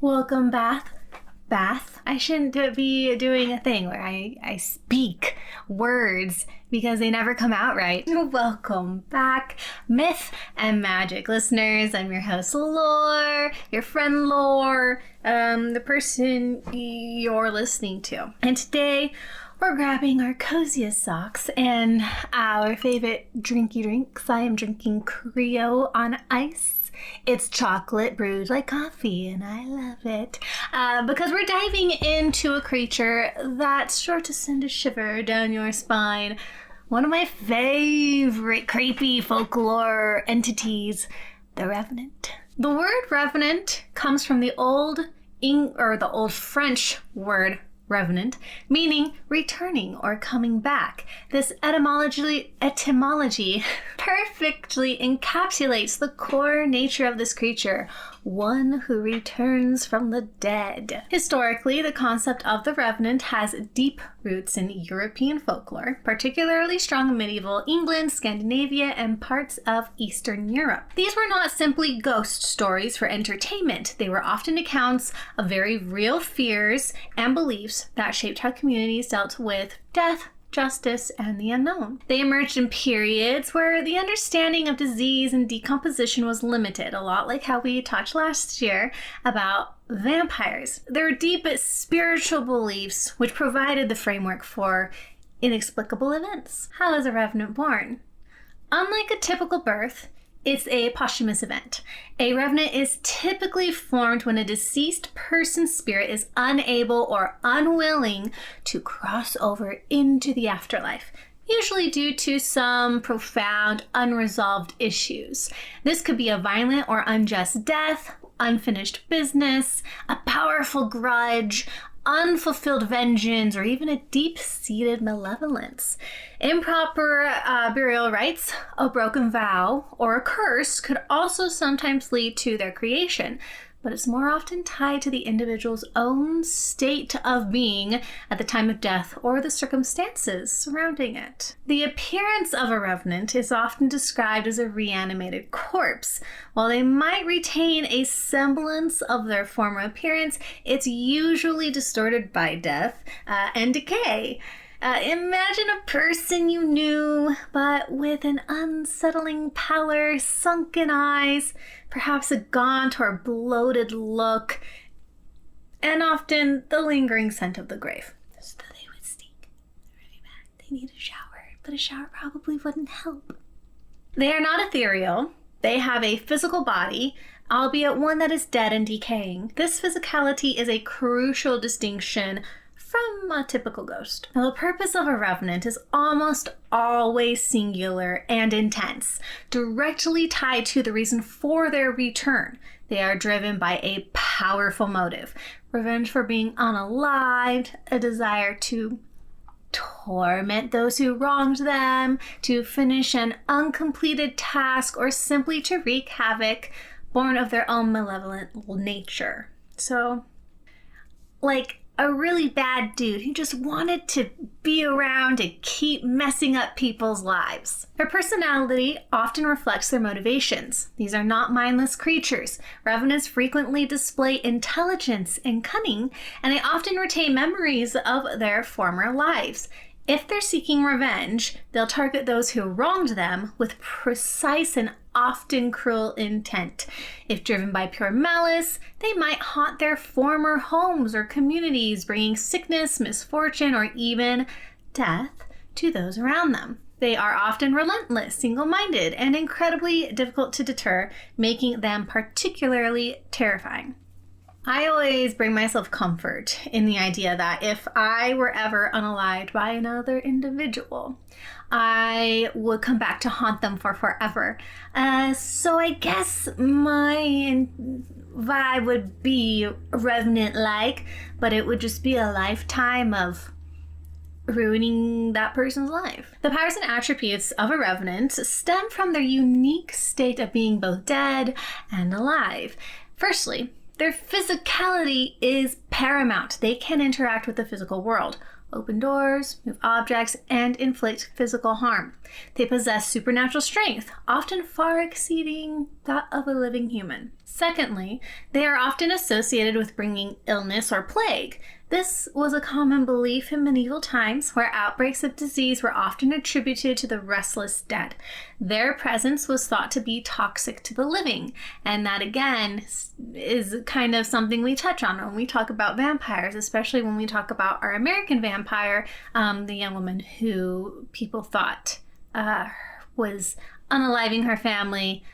Welcome, Bath. I shouldn't be doing a thing where I speak words because they never come out right. Welcome back, Myth and Magic listeners. I'm your host, Lore, your friend Lore, the person you're listening to. And today, we're grabbing our coziest socks and our favorite drinky drinks. I am drinking Creo on ice. It's chocolate brewed like coffee, and I love it. Because we're diving into a creature that's sure to send a shiver down your spine. One of my favorite creepy folklore entities, the Revenant. The word Revenant comes from the old French word revenant, meaning returning or coming back. This etymology perfectly encapsulates the core nature of this creature, one who returns from the dead. Historically, the concept of the Revenant has deep roots in European folklore, particularly strong in medieval England, Scandinavia, and parts of Eastern Europe. These were not simply ghost stories for entertainment. They were often accounts of very real fears and beliefs that shaped how communities dealt with death, justice, and the unknown. They emerged in periods where the understanding of disease and decomposition was limited, a lot like how we talked last year about vampires. There were deep spiritual beliefs which provided the framework for inexplicable events. How is a revenant born? Unlike a typical birth, it's a posthumous event. A revenant is typically formed when a deceased person's spirit is unable or unwilling to cross over into the afterlife, usually due to some profound unresolved issues. This could be a violent or unjust death, unfinished business, a powerful grudge, unfulfilled vengeance, or even a deep-seated malevolence. Improper burial rites, a broken vow, or a curse could also sometimes lead to their creation, but it's more often tied to the individual's own state of being at the time of death or the circumstances surrounding it. The appearance of a revenant is often described as a reanimated corpse. While they might retain a semblance of their former appearance, it's usually distorted by death and decay. Imagine a person you knew, but with an unsettling pallor, sunken eyes, perhaps a gaunt or bloated look, and often the lingering scent of the grave. So they would stink really bad. They need a shower, but a shower probably wouldn't help. They are not ethereal. They have a physical body, albeit one that is dead and decaying. This physicality is a crucial distinction from a typical ghost. Now, the purpose of a revenant is almost always singular and intense, directly tied to the reason for their return. They are driven by a powerful motive: revenge for being unalived, a desire to torment those who wronged them, to finish an uncompleted task, or simply to wreak havoc, born of their own malevolent nature. So, like a really bad dude who just wanted to be around and keep messing up people's lives. Their personality often reflects their motivations. These are not mindless creatures. Revenants frequently display intelligence and cunning, and they often retain memories of their former lives. If they're seeking revenge, they'll target those who wronged them with precise and often cruel intent. If driven by pure malice, they might haunt their former homes or communities, bringing sickness, misfortune, or even death to those around them. They are often relentless, single-minded, and incredibly difficult to deter, making them particularly terrifying. I always bring myself comfort in the idea that if I were ever unalived by another individual, I would come back to haunt them for forever. So I guess my vibe would be Revenant-like, but it would just be a lifetime of ruining that person's life. The powers and attributes of a revenant stem from their unique state of being both dead and alive. Firstly, their physicality is paramount. They can interact with the physical world, open doors, move objects, and inflict physical harm. They possess supernatural strength, often far exceeding that of a living human. Secondly, they are often associated with bringing illness or plague. This was a common belief in medieval times, where outbreaks of disease were often attributed to the restless dead. Their presence was thought to be toxic to the living, and that again is kind of something we touch on when we talk about vampires, especially when we talk about our American vampire, the young woman who people thought was unaliving her family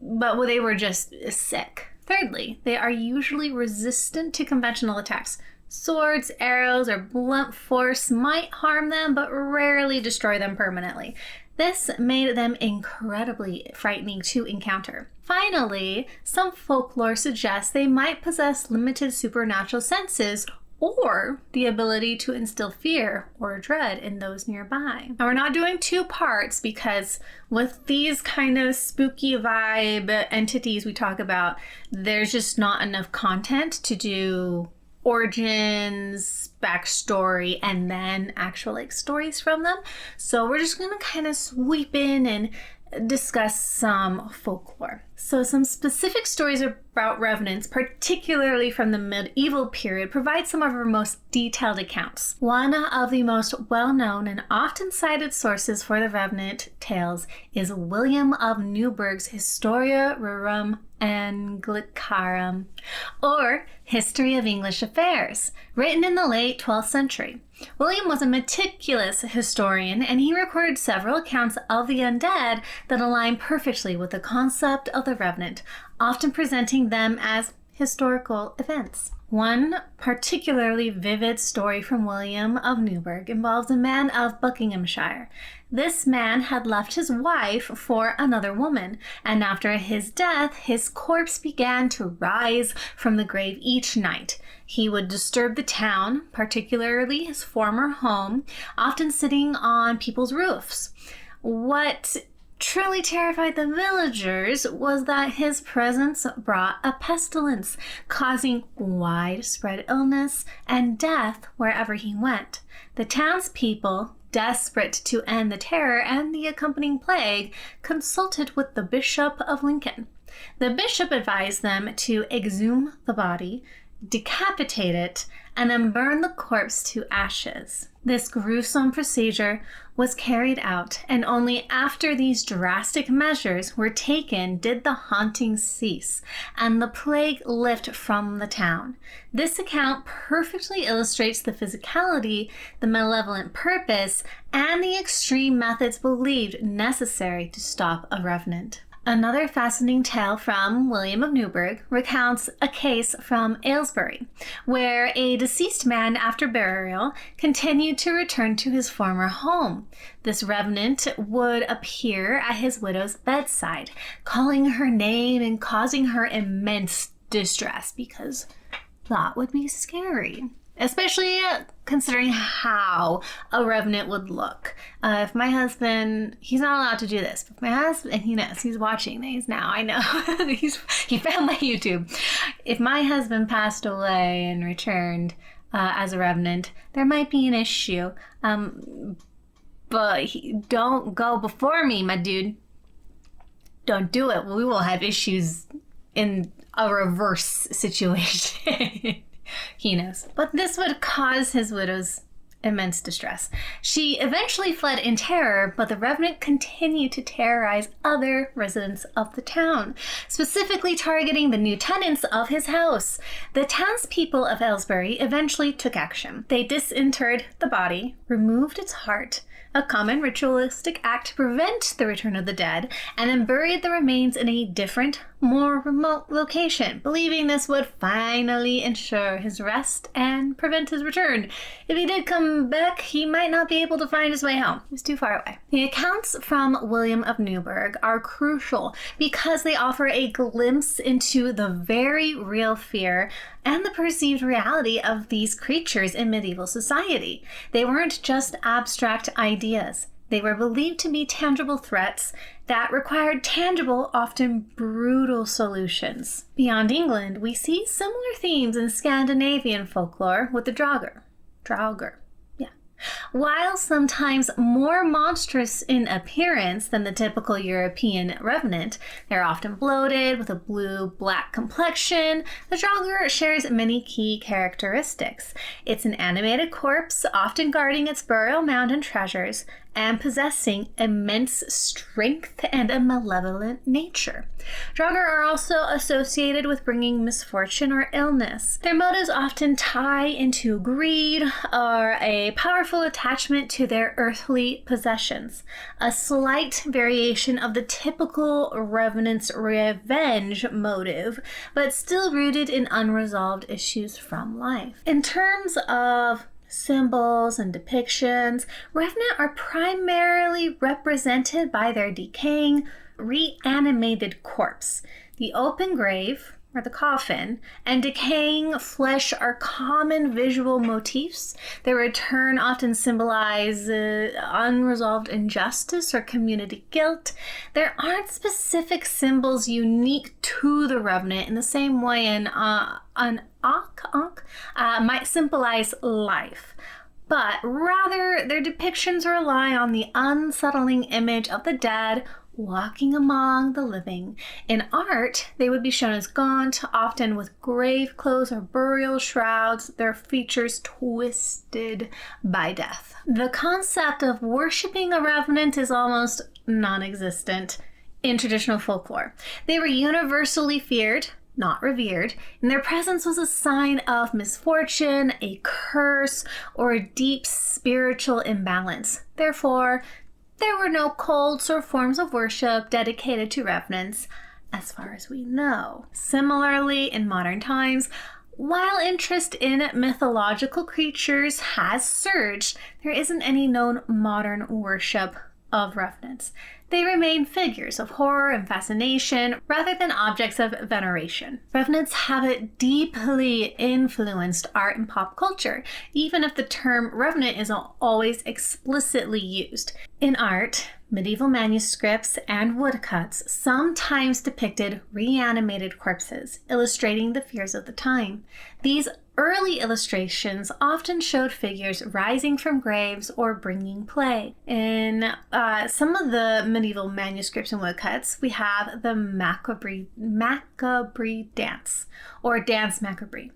but they were just sick. Thirdly, they are usually resistant to conventional attacks. Swords, arrows, or blunt force might harm them, but rarely destroy them permanently. This made them incredibly frightening to encounter. Finally, some folklore suggests they might possess limited supernatural senses or the ability to instill fear or dread in those nearby. Now, we're not doing two parts because with these kind of spooky vibe entities we talk about, there's just not enough content to do origins, backstory, and then actual stories from them. So we're just going to kind of sweep in and discuss some folklore. So some specific stories about revenants, particularly from the medieval period, provide some of our most detailed accounts. One of the most well-known and often cited sources for the revenant tales is William of Newburgh's Historia Rerum Anglicarum, or History of English Affairs, written in the late 12th century. William was a meticulous historian, and he recorded several accounts of the undead that align perfectly with the concept of the revenant, often presenting them as historical events. One particularly vivid story from William of Newburgh involves a man of Buckinghamshire. This man had left his wife for another woman, and after his death, his corpse began to rise from the grave each night. He would disturb the town, particularly his former home, often sitting on people's roofs. What truly terrified the villagers was that his presence brought a pestilence, causing widespread illness and death wherever he went. The townspeople, desperate to end the terror and the accompanying plague, consulted with the Bishop of Lincoln. The bishop advised them to exhume the body, decapitate it, and then burn the corpse to ashes. This gruesome procedure was carried out, and only after these drastic measures were taken did the haunting cease and the plague lift from the town. This account perfectly illustrates the physicality, the malevolent purpose, and the extreme methods believed necessary to stop a revenant. Another fascinating tale from William of Newburgh recounts a case from Aylesbury, where a deceased man after burial continued to return to his former home. This revenant would appear at his widow's bedside, calling her name and causing her immense distress, because that would be scary. Especially considering how a revenant would look. If my husband, he's not allowed to do this, but my husband, and he knows, he's watching these now, I know, he found my YouTube. If my husband passed away and returned as a revenant, there might be an issue. But don't go before me, my dude. Don't do it. We will have issues in a reverse situation. He knows. But this would cause his widow's immense distress. She eventually fled in terror, but the revenant continued to terrorize other residents of the town, specifically targeting the new tenants of his house. The townspeople of Aylesbury eventually took action. They disinterred the body, removed its heart, a common ritualistic act to prevent the return of the dead, and then buried the remains in a different, more remote location, believing this would finally ensure his rest and prevent his return. If he did come back, he might not be able to find his way home. He was too far away. The accounts from William of Newburgh are crucial because they offer a glimpse into the very real fear and the perceived reality of these creatures in medieval society. They weren't just abstract ideas. They were believed to be tangible threats that required tangible, often brutal solutions. Beyond England, we see similar themes in Scandinavian folklore with the Draugr. While sometimes more monstrous in appearance than the typical European revenant, they're often bloated with a blue-black complexion. The Draugr shares many key characteristics. It's an animated corpse, often guarding its burial mound and treasures, and possessing immense strength and a malevolent nature. Draugr are also associated with bringing misfortune or illness. Their motives often tie into greed or a powerful attachment to their earthly possessions, a slight variation of the typical revenant's revenge motive, but still rooted in unresolved issues from life. In terms of symbols and depictions, Revenant are primarily represented by their decaying, reanimated corpse. The open grave, or the coffin, and decaying flesh are common visual motifs. Their return often symbolizes unresolved injustice or community guilt. There aren't specific symbols unique to the Revenant in the same way an Ankh might symbolize life, but rather their depictions rely on the unsettling image of the dead walking among the living. In art, they would be shown as gaunt, often with grave clothes or burial shrouds, their features twisted by death. The concept of worshipping a revenant is almost non-existent in traditional folklore. They were universally feared, not revered, and their presence was a sign of misfortune, a curse, or a deep spiritual imbalance. Therefore, there were no cults or forms of worship dedicated to revenants, as far as we know. Similarly, in modern times, while interest in mythological creatures has surged, there isn't any known modern worship of revenants. They remain figures of horror and fascination rather than objects of veneration. Revenants have deeply influenced art and pop culture, even if the term revenant isn't always explicitly used. In art, medieval manuscripts and woodcuts sometimes depicted reanimated corpses, illustrating the fears of the time. These early illustrations often showed figures rising from graves or bringing plague. In some of the medieval manuscripts and woodcuts, we have the macabre dance, or dance macabre.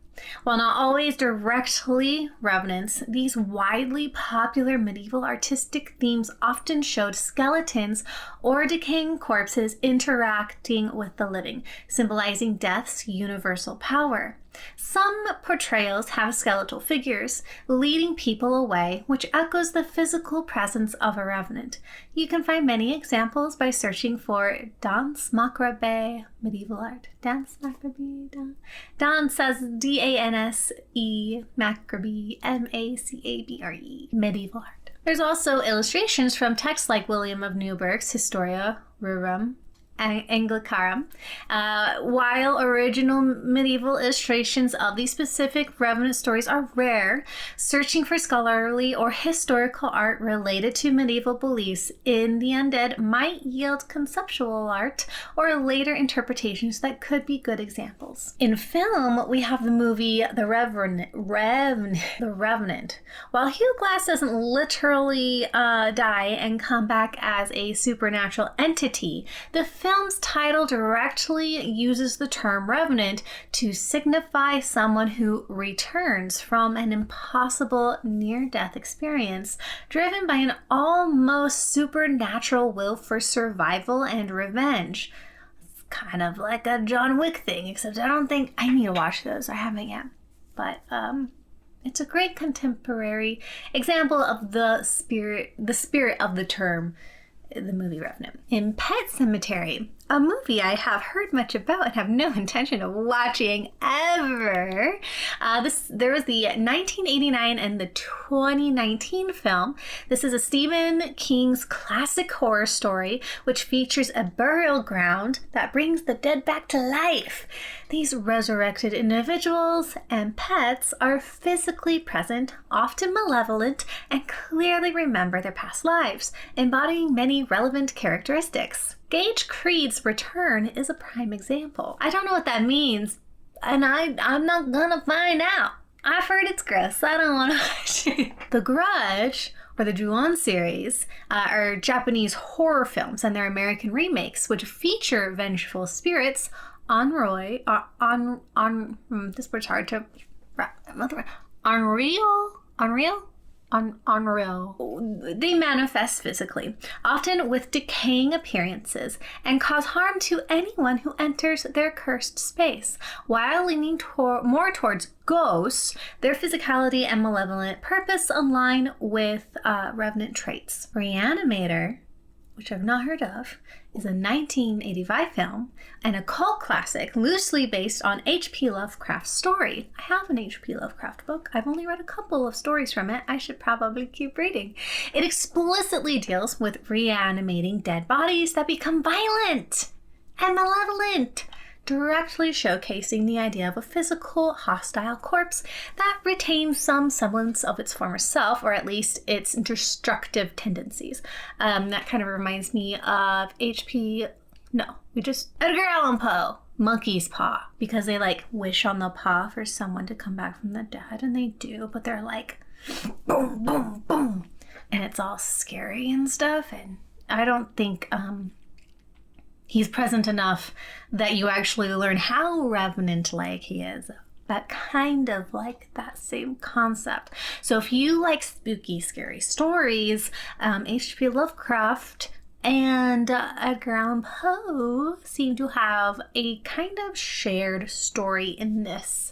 While not always directly revenants, these widely popular medieval artistic themes often showed skeletons or decaying corpses interacting with the living, symbolizing death's universal power. Some portrayals have skeletal figures, leading people away, which echoes the physical presence of a revenant. You can find many examples by searching for Danse macabre medieval art. Dance macabre. Danse as D-A-N-S-E, macabre, M-A-C-A-B-R-E, medieval art. There's also illustrations from texts like William of Newburgh's Historia Rerum Anglicarum. While original medieval illustrations of these specific revenant stories are rare, searching for scholarly or historical art related to medieval beliefs in the undead might yield conceptual art or later interpretations that could be good examples. In film, we have the movie The Revenant. While Hugh Glass doesn't literally die and come back as a supernatural entity, the film's title directly uses the term revenant to signify someone who returns from an impossible near-death experience, driven by an almost supernatural will for survival and revenge. It's kind of like a John Wick thing, except I don't think I need to watch those. I haven't yet. But it's a great contemporary example of the spirit of the term, the movie Revenant. In Pet Sematary, a movie I have heard much about and have no intention of watching ever. There was the 1989 and the 2019 film. This is a Stephen King's classic horror story which features a burial ground that brings the dead back to life. These resurrected individuals and pets are physically present, often malevolent, and clearly remember their past lives, embodying many relevant characteristics. Gage Creed's return is a prime example. I don't know what that means, and I'm not gonna find out. I've heard it's gross. I don't want to watch it. The Grudge, or the Ju-on series, are Japanese horror films and their American remakes, which feature vengeful spirits, this word's hard to... Unreal. They manifest physically, often with decaying appearances, and cause harm to anyone who enters their cursed space. While leaning more towards ghosts, their physicality and malevolent purpose align with Revenant traits. Reanimator, which I've not heard of, is a 1985 film and a cult classic loosely based on H.P. Lovecraft's story. I have an H.P. Lovecraft book. I've only read a couple of stories from it. I should probably keep reading. It explicitly deals with reanimating dead bodies that become violent and malevolent, directly showcasing the idea of a physical, hostile corpse that retains some semblance of its former self, or at least its destructive tendencies. That kind of reminds me of Edgar Allan Poe, Monkey's Paw, because they like wish on the paw for someone to come back from the dead, and they do, but they're like boom, boom, boom, and it's all scary and stuff, and I don't think he's present enough that you actually learn how Revenant-like he is. But kind of like that same concept. So if you like spooky, scary stories, H.P. Lovecraft and Edgar Allan Poe seem to have a kind of shared story in this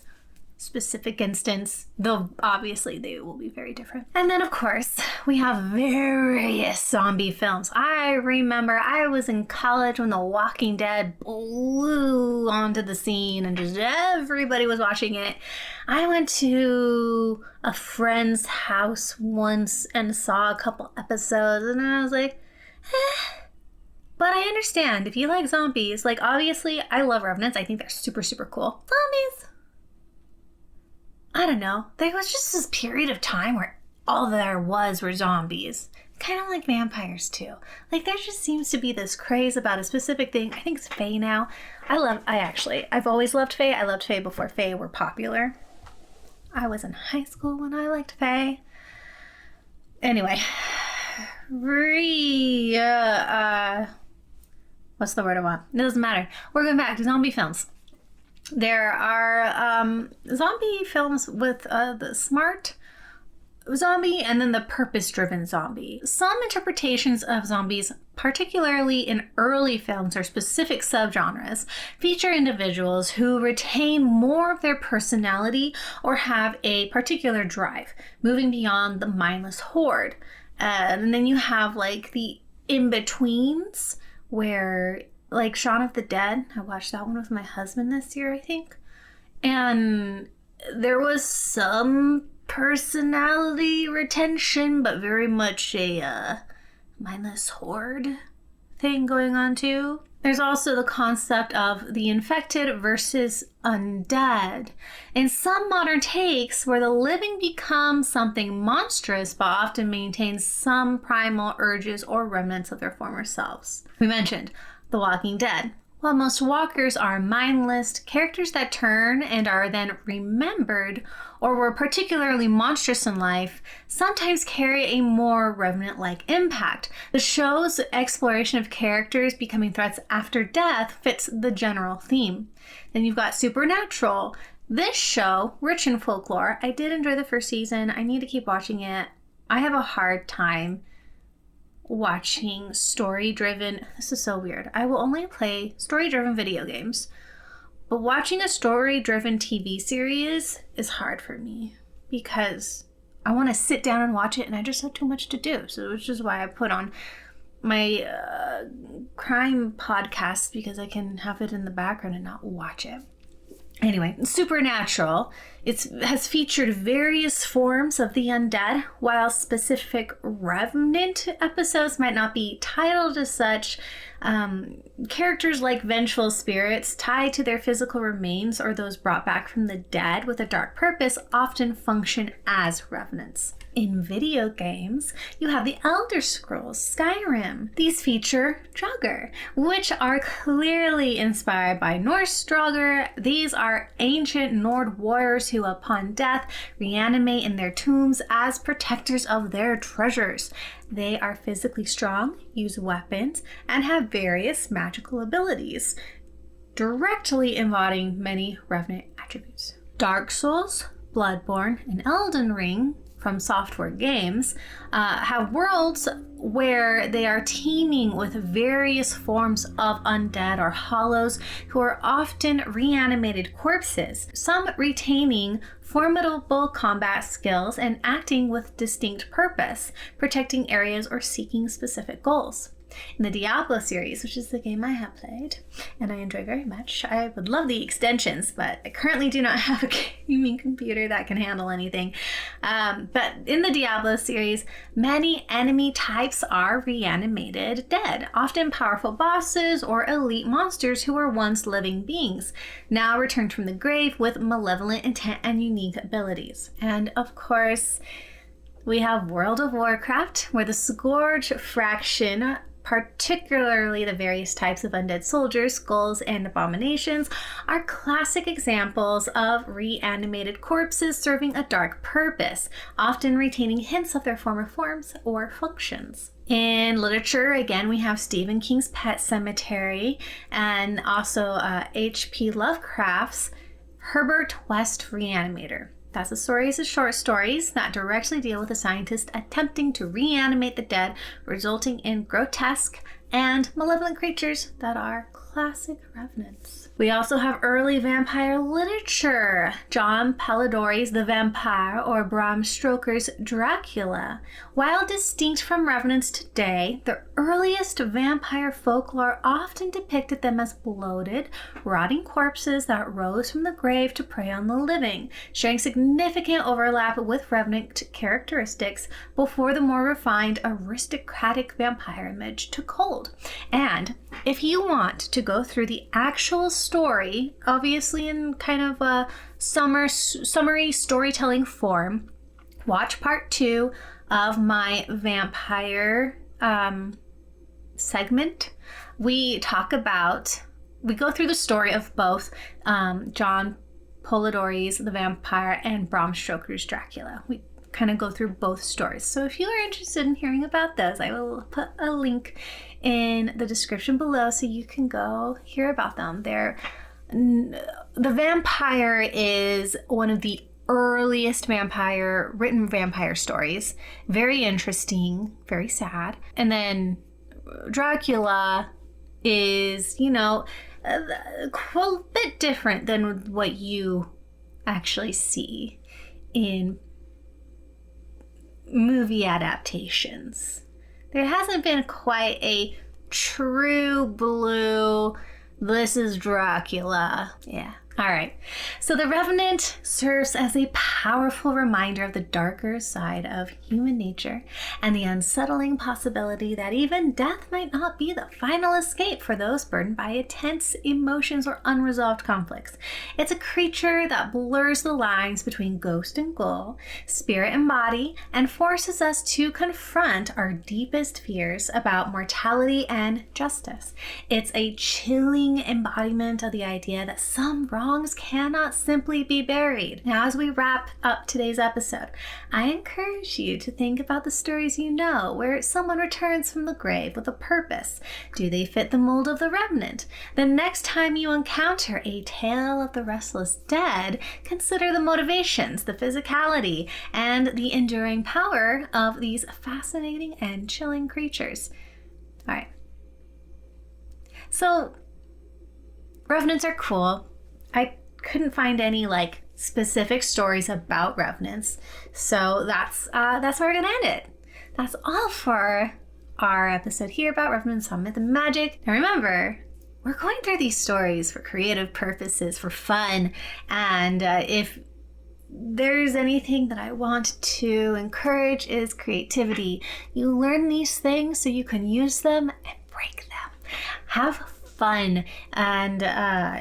specific instance, though obviously they will be very different. And then of course we have various zombie films. I remember I was in college when The Walking Dead blew onto the scene and just everybody was watching it. I went to a friend's house once and saw a couple episodes and I was like, But I understand if you like zombies, like obviously I love Revenants. I think they're super, super cool. Zombies, I don't know. There was just this period of time where all there was were zombies. Kind of like vampires too. Like there just seems to be this craze about a specific thing. I think it's Fae now. I've always loved Fae. I loved Fae before Fae were popular. I was in high school when I liked Fae. Anyway. What's the word I want? It doesn't matter. We're going back to zombie films. There are zombie films with the smart zombie and then the purpose-driven zombie. Some interpretations of zombies, particularly in early films or specific subgenres, feature individuals who retain more of their personality or have a particular drive, moving beyond the mindless horde. And then you have like the in-betweens where... like Shaun of the Dead. I watched that one with my husband this year, I think. And there was some personality retention, but very much a mindless horde thing going on too. There's also the concept of the infected versus undead. In some modern takes, where the living become something monstrous, but often maintain some primal urges or remnants of their former selves. We mentioned The Walking Dead. While most walkers are mindless, characters that turn and are then remembered or were particularly monstrous in life sometimes carry a more Revenant-like impact. The show's exploration of characters becoming threats after death fits the general theme. Then you've got Supernatural. This show, rich in folklore, I did enjoy the first season. I need to keep watching it. I have a hard time watching story-driven... This is so weird. I will only play story-driven video games, but watching a story-driven TV series is hard for me because I want to sit down and watch it and I just have too much to do. So which is why I put on my crime podcast, because I can have it in the background and not watch it. Anyway, Supernatural, it has featured various forms of the undead. While specific Revenant episodes might not be titled as such, Characters like vengeful spirits tied to their physical remains or those brought back from the dead with a dark purpose often function as revenants. In video games, you have the Elder Scrolls Skyrim. These feature Draugr, which are clearly inspired by Norse Draugr. These are ancient Nord warriors who, upon death, reanimate in their tombs as protectors of their treasures. They are physically strong, use weapons, and have various magical abilities, directly embodying many Revenant attributes. Dark Souls, Bloodborne, and Elden Ring from Software Games have worlds where they are teeming with various forms of undead or hollows who are often reanimated corpses, some retaining formidable combat skills and acting with distinct purpose, protecting areas or seeking specific goals. In the Diablo series, which is the game I have played and I enjoy very much, I would love the extensions, but I currently do not have a gaming computer that can handle anything. But in the Diablo series, many enemy types are reanimated dead, often powerful bosses or elite monsters who were once living beings, now returned from the grave with malevolent intent and unique abilities. And of course, we have World of Warcraft, where the Scourge faction, particularly the various types of undead soldiers, skulls, and abominations, are classic examples of reanimated corpses serving a dark purpose, often retaining hints of their former forms or functions. In literature, again, we have Stephen King's Pet Sematary and also H.P. Lovecraft's Herbert West Reanimator. That's a series of short stories that directly deal with a scientist attempting to reanimate the dead, resulting in grotesque and malevolent creatures that are classic revenants. We also have early vampire literature. John Polidori's The Vampire or Bram Stoker's Dracula. While distinct from revenants today, the earliest vampire folklore often depicted them as bloated, rotting corpses that rose from the grave to prey on the living, sharing significant overlap with revenant characteristics before the more refined aristocratic vampire image took hold. And if you want to go through the actual story, obviously in kind of a summary storytelling form, watch part 2 of my vampire segment. We go through the story of both John Polidori's The Vampire and Bram Stoker's Dracula. We kind of go through both stories. So if you are interested in hearing about those, I will put a link in the description below so you can go hear about them. The Vampire is one of the earliest written vampire stories. Very interesting, very sad. And then Dracula is, a bit different than what you actually see in movie adaptations. There hasn't been quite a true blue, this is Dracula. Yeah. All right. So the Revenant serves as a powerful reminder of the darker side of human nature and the unsettling possibility that even death might not be the final escape for those burdened by intense emotions or unresolved conflicts. It's a creature that blurs the lines between ghost and ghoul, spirit and body, and forces us to confront our deepest fears about mortality and justice. It's a chilling embodiment of the idea that some wrongs cannot simply be buried. Now, as we wrap up today's episode, I encourage you to think about the stories you know where someone returns from the grave with a purpose. Do they fit the mold of the Revenant? The next time you encounter a tale of the restless dead, consider the motivations, the physicality, and the enduring power of these fascinating and chilling creatures. All right. So, Revenants are cool. I couldn't find any specific stories about revenants, so that's where we're gonna end it. That's all for our episode here about revenants on Myth and Magic. And remember, we're going through these stories for creative purposes, for fun, and if there's anything that I want to encourage is creativity. You learn these things so you can use them and break them. Have fun. And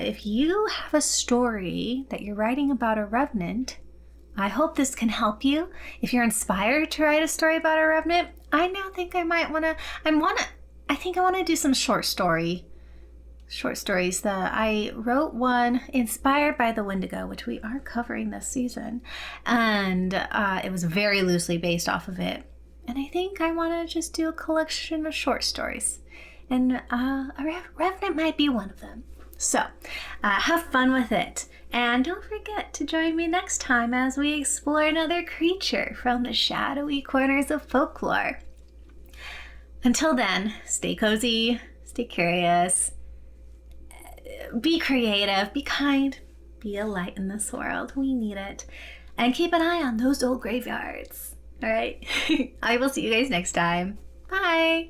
if you have a story that you're writing about a revenant, I hope this can help you. If you're inspired to write a story about a revenant, I now think I might want to, I think I want to do some short stories. I wrote one inspired by the Wendigo, which we are covering this season, and it was very loosely based off of it. And I think I want to just do a collection of short stories, and a Revenant might be one of them. So have fun with it, and don't forget to join me next time as we explore another creature from the shadowy corners of folklore. Until then, stay cozy, stay curious, be creative, be kind, be a light in this world. We need it. And keep an eye on those old graveyards. All right? I will see you guys next time. Bye.